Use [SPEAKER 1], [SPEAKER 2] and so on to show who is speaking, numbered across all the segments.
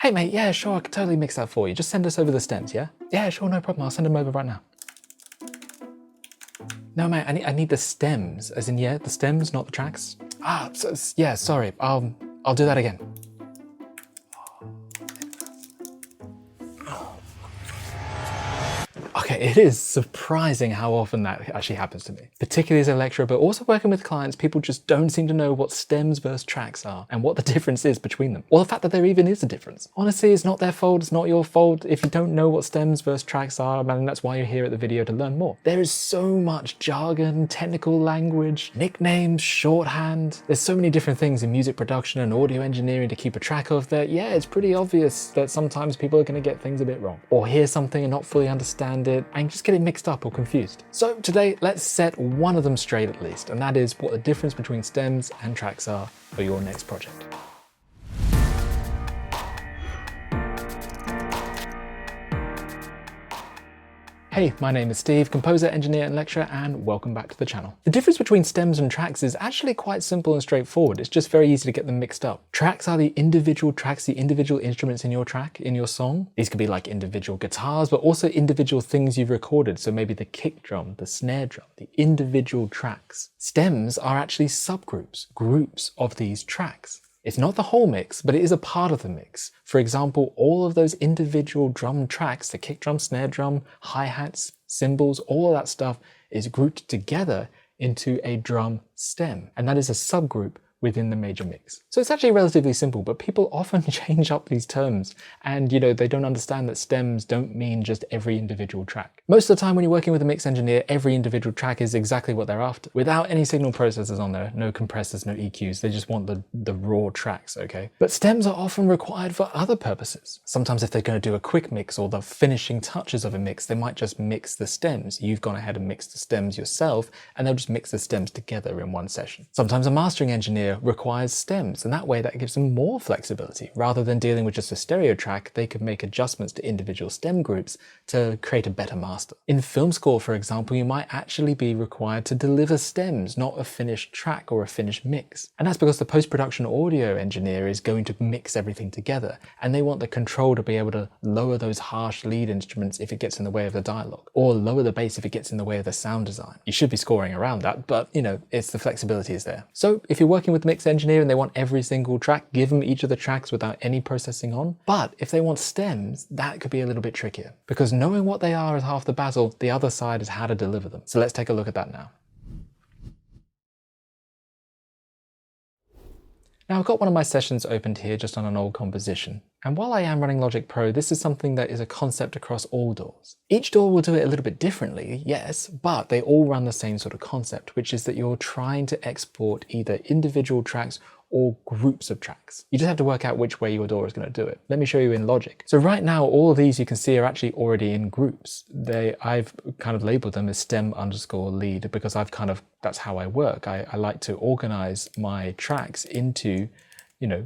[SPEAKER 1] Hey mate, yeah, sure, I can totally mix that for you. Just send us over the stems, yeah? Yeah, sure, no problem. I'll send them over right now. No, mate, I need the stems, as in, yeah, the stems, not the tracks. Yeah, sorry. I'll do that again. Okay, it is surprising how often that actually happens to me, particularly as a lecturer, but also working with clients. People just don't seem to know what stems versus tracks are and what the difference is between them, or the fact that there even is a difference. Honestly, it's not their fault, it's not your fault if you don't know what stems versus tracks are. I mean, that's why you're here at the video, to learn more. There is so much jargon, technical language, nicknames, shorthand. There's so many different things in music production and audio engineering to keep a track of that, yeah, it's pretty obvious that sometimes people are going to get things a bit wrong, or hear something and not fully understand it and just get it mixed up or confused. So today, let's set one of them straight at least, and that is what the difference between stems and tracks are for your next project. Hey, my name is Steve, composer, engineer and lecturer, and welcome back to the channel. The difference between stems and tracks is actually quite simple and straightforward. It's just very easy to get them mixed up. Tracks are the individual tracks, the individual instruments in your track, in your song. These could be like individual guitars, but also individual things you've recorded. So maybe the kick drum, the snare drum, the individual tracks. Stems are actually subgroups, groups of these tracks. It's not the whole mix, but it is a part of the mix. For example, all of those individual drum tracks, the kick drum, snare drum, hi-hats, cymbals, all of that stuff is grouped together into a drum stem. And that is a subgroup within the major mix. So it's actually relatively simple, but people often change up these terms and they don't understand that stems don't mean just every individual track. Most of the time when you're working with a mix engineer, every individual track is exactly what they're after. Without any signal processors on there, no compressors, no EQs, they just want the raw tracks, okay? But stems are often required for other purposes. Sometimes if they're going to do a quick mix or the finishing touches of a mix, they might just mix the stems. You've gone ahead and mixed the stems yourself, and they'll just mix the stems together in one session. Sometimes a mastering engineer requires stems, and that way that gives them more flexibility. Rather than dealing with just a stereo track, they could make adjustments to individual stem groups to create a better master. In film score, for example, you might actually be required to deliver stems, not a finished track or a finished mix. And that's because the post-production audio engineer is going to mix everything together, and they want the control to be able to lower those harsh lead instruments if it gets in the way of the dialogue, or lower the bass if it gets in the way of the sound design. You should be scoring around that, but it's the flexibility is there. So if you're working with mix engineer and they want every single track, give them each of the tracks without any processing on. But if they want stems, that could be a little bit trickier, because knowing what they are is half the battle. The other side is how to deliver them. So let's take a look at that now. Now I've got one of my sessions opened here just on an old composition. And while I am running Logic Pro, this is something that is a concept across all DAWs. Each DAW will do it a little bit differently, yes, but they all run the same sort of concept, which is that you're trying to export either individual tracks or groups of tracks. You just have to work out which way your DAW is going to do it. Let me show you in Logic. So right now, all of these you can see are actually already in groups. I've kind of labeled them as stem_lead because that's how I work. I like to organize my tracks into,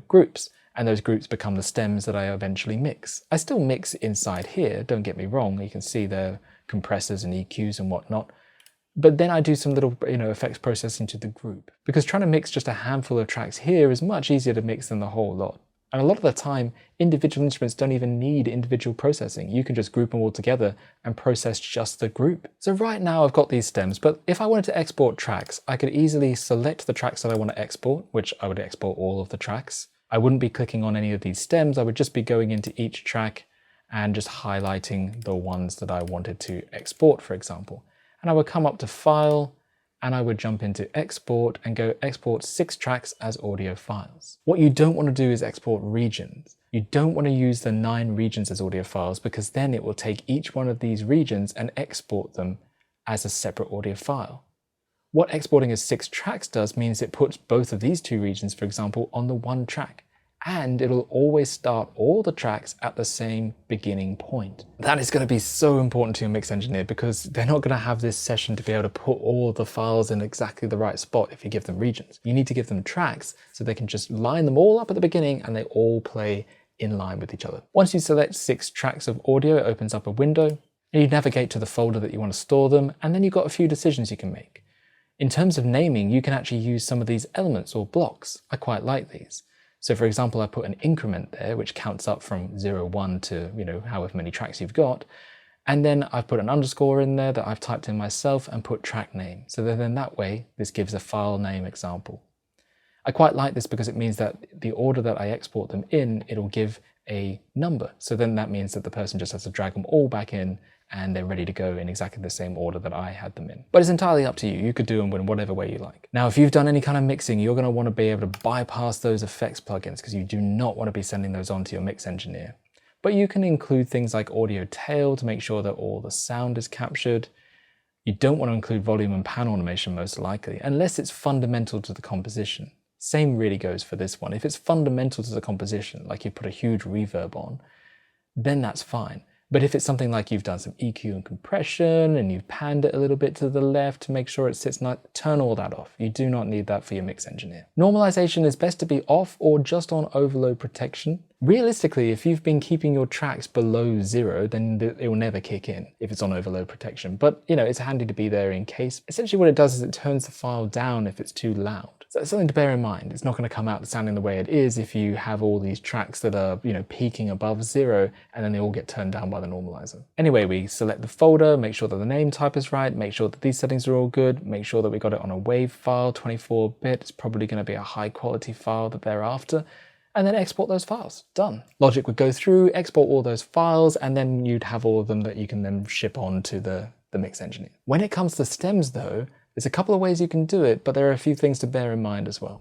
[SPEAKER 1] groups. And those groups become the stems that I eventually mix. I still mix inside here, don't get me wrong. You can see the compressors and EQs and whatnot. But then I do some little effects processing to the group, because trying to mix just a handful of tracks here is much easier to mix than the whole lot. And a lot of the time, individual instruments don't even need individual processing. You can just group them all together and process just the group. So right now I've got these stems, but if I wanted to export tracks, I could easily select the tracks that I want to export, which I would export all of the tracks. I wouldn't be clicking on any of these stems. I would just be going into each track and just highlighting the ones that I wanted to export, for example. And I would come up to File, and I would jump into Export and go Export 6 tracks as audio files. What you don't want to do is export regions. You don't want to use the 9 regions as audio files, because then it will take each one of these regions and export them as a separate audio file. What exporting as 6 tracks does means it puts both of these 2 regions, for example, on the one track. And it'll always start all the tracks at the same beginning point. That is going to be so important to your mix engineer, because they're not going to have this session to be able to put all the files in exactly the right spot if you give them regions. You need to give them tracks so they can just line them all up at the beginning and they all play in line with each other. Once you select 6 tracks of audio, it opens up a window and you navigate to the folder that you want to store them, and then you've got a few decisions you can make. In terms of naming, you can actually use some of these elements or blocks. I quite like these. So for example, I put an increment there, which counts up from 0, 1 to, however many tracks you've got. And then I've put an underscore in there that I've typed in myself and put track name. So then that way, this gives a file name example. I quite like this because it means that the order that I export them in, it'll give a number. So then that means that the person just has to drag them all back in and they're ready to go in exactly the same order that I had them in. But it's entirely up to you. You could do them in whatever way you like. Now, if you've done any kind of mixing, you're going to want to be able to bypass those effects plugins because you do not want to be sending those on to your mix engineer. But you can include things like audio tail to make sure that all the sound is captured. You don't want to include volume and pan automation most likely, unless it's fundamental to the composition. Same really goes for this one. If it's fundamental to the composition, like you put a huge reverb on, then that's fine. But if it's something like you've done some EQ and compression and you've panned it a little bit to the left to make sure it sits nice, turn all that off. You do not need that for your mix engineer. Normalization is best to be off or just on overload protection. Realistically, if you've been keeping your tracks below 0, then it will never kick in if it's on overload protection. But it's handy to be there in case. Essentially what it does is it turns the file down if it's too loud. So it's something to bear in mind. It's not going to come out sounding the way it is if you have all these tracks that are, peaking above 0 and then they all get turned down by the normalizer. Anyway, we select the folder, make sure that the name type is right, make sure that these settings are all good, make sure that we got it on a WAV file, 24-bit. It's probably going to be a high quality file that they're after. And then export those files. Done. Logic would go through, export all those files, and then you'd have all of them that you can then ship on to the mix engineer. When it comes to stems though, there's a couple of ways you can do it, but there are a few things to bear in mind as well.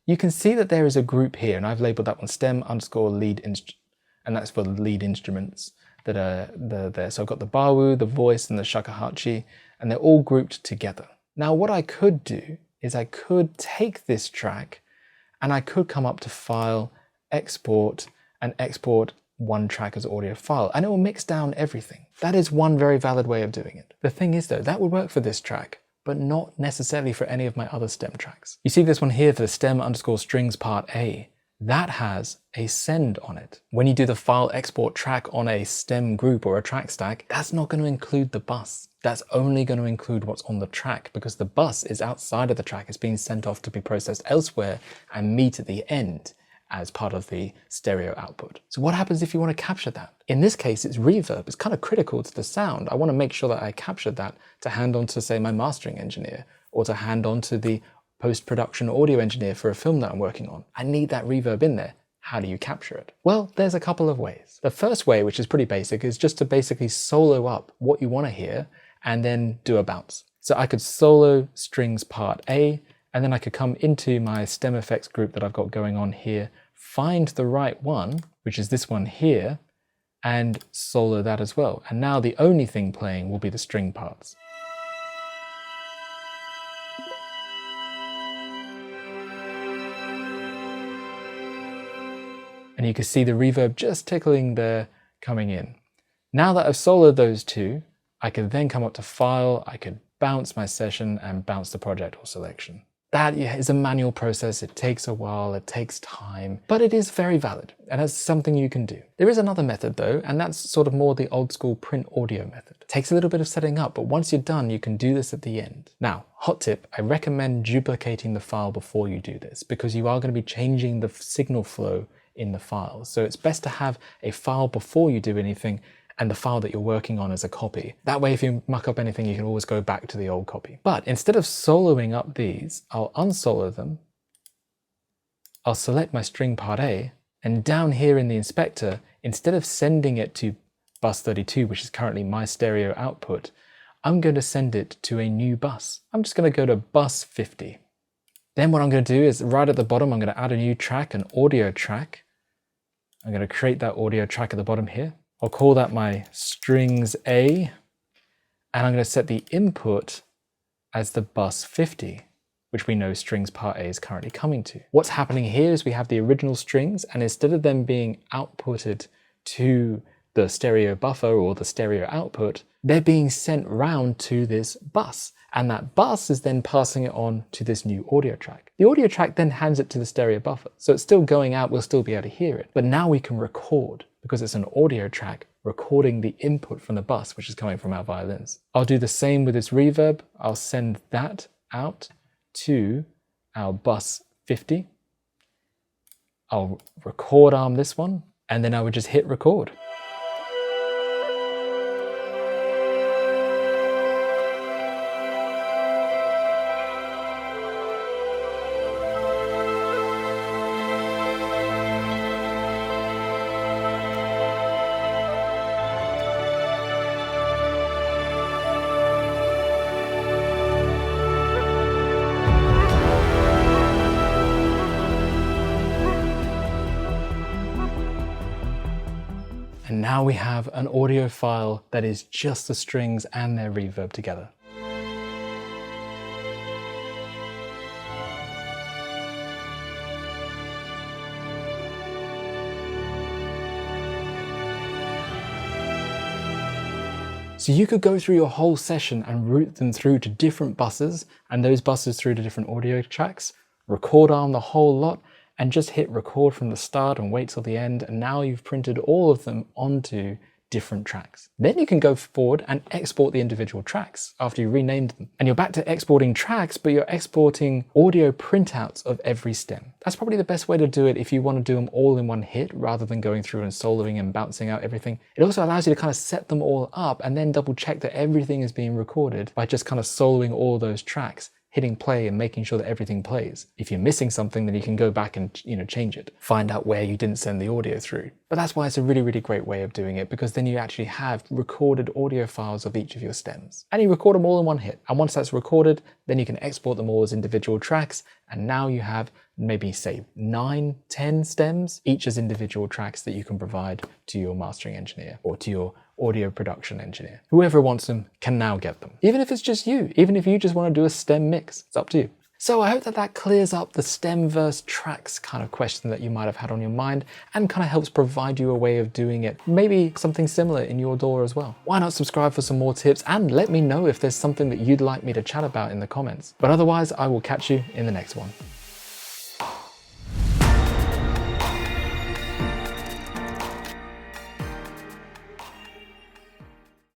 [SPEAKER 1] You can see that there is a group here, and I've labeled that one stem underscore lead instrument, and that's for the lead instruments that are there. So I've got the bawu, the voice, and the shakuhachi, and they're all grouped together. Now what I could do is I could take this track and I could come up to File, Export, and export one track as audio file, and it will mix down everything. That is one very valid way of doing it. The thing is though, that would work for this track, but not necessarily for any of my other stem tracks. You see this one here for the stem underscore strings part A. That has a send on it. When you do the file export track on a stem group or a track stack, that's not going to include the bus. That's only going to include what's on the track because the bus is outside of the track. It's being sent off to be processed elsewhere and meet at the end as part of the stereo output. So what happens if you want to capture that? In this case, it's reverb. It's kind of critical to the sound. I want to make sure that I captured that to hand on to, say, my mastering engineer or to hand on to the post-production audio engineer for a film that I'm working on. I need that reverb in there. How do you capture it? Well, there's a couple of ways. The first way, which is pretty basic, is just to basically solo up what you want to hear and then do a bounce. So I could solo strings part A, and then I could come into my stem effects group that I've got going on here, find the right one, which is this one here, and solo that as well. And now the only thing playing will be the string parts. And you can see the reverb just tickling there coming in. Now that I've soloed those two, I can then come up to File, I could bounce my session and bounce the project or selection. That is a manual process. It takes a while, it takes time, but it is very valid and it's something you can do. There is another method though, and that's sort of more the old school print audio method. It takes a little bit of setting up, but once you're done, you can do this at the end. Now, hot tip, I recommend duplicating the file before you do this because you are going to be changing the signal flow in the file. So it's best to have a file before you do anything and the file that you're working on as a copy. That way, if you muck up anything, you can always go back to the old copy. But instead of soloing up these, I'll unsolo them. I'll select my string part A, and down here in the inspector, instead of sending it to bus 32, which is currently my stereo output, I'm going to send it to a new bus. I'm just going to go to bus 50. Then what I'm going to do is right at the bottom, I'm going to add a new track, an audio track. I'm going to create that audio track at the bottom here. I'll call that my strings A, and I'm going to set the input as the bus 50, which we know strings part A is currently coming to. What's happening here is we have the original strings, and instead of them being outputted to the stereo buffer or the stereo output, they're being sent round to this bus. And that bus is then passing it on to this new audio track. The audio track then hands it to the stereo buffer. So it's still going out, we'll still be able to hear it. But now we can record, because it's an audio track recording the input from the bus, which is coming from our violins. I'll do the same with this reverb. I'll send that out to our bus 50. I'll record arm this one, and then I would just hit record. And now we have an audio file that is just the strings and their reverb together. So you could go through your whole session and route them through to different buses, and those buses through to different audio tracks, record arm the whole lot, and just hit record from the start and wait till the end, and now you've printed all of them onto different tracks. Then you can go forward and export the individual tracks after you renamed them. And you're back to exporting tracks, but you're exporting audio printouts of every stem. That's probably the best way to do it if you want to do them all in one hit rather than going through and soloing and bouncing out everything. It also allows you to kind of set them all up and then double check that everything is being recorded by just kind of soloing all those tracks, hitting play and making sure that everything plays. If you're missing something, then you can go back and change it. Find out where you didn't send the audio through. But that's why it's a really, really great way of doing it, because then you actually have recorded audio files of each of your stems. And you record them all in one hit. And once that's recorded, then you can export them all as individual tracks. And now you have maybe say 9, 10 stems, each as individual tracks that you can provide to your mastering engineer or to your audio production engineer. Whoever wants them can now get them. Even if it's just you, even if you just want to do a stem mix, it's up to you. So I hope that clears up the stem versus tracks kind of question that you might have had on your mind and kind of helps provide you a way of doing it. Maybe something similar in your DAW as well. Why not subscribe for some more tips and let me know if there's something that you'd like me to chat about in the comments. But otherwise, I will catch you in the next one.